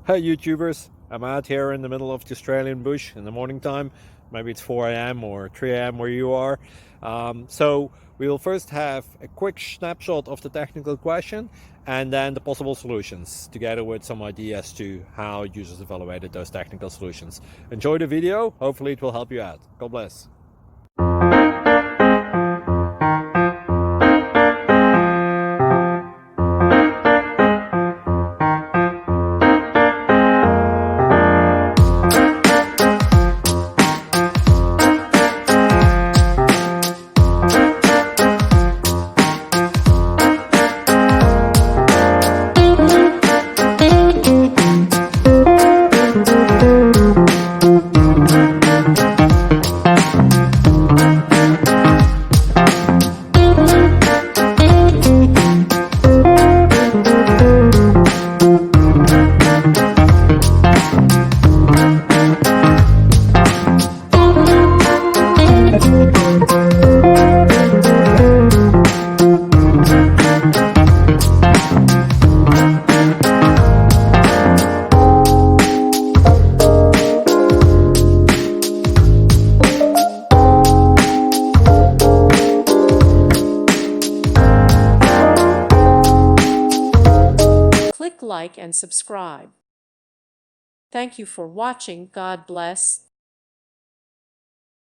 Hey YouTubers, I'm out here in the middle of the Australian bush in the morning time. Maybe it's 4 a.m. or 3 a.m. where you are. So we'll first have a quick snapshot of the technical question and then the possible solutions, together with some ideas to how users evaluated those technical solutions. Enjoy the video, hopefully it will help you out. God bless. Click like and subscribe. Thank you for watching. God bless.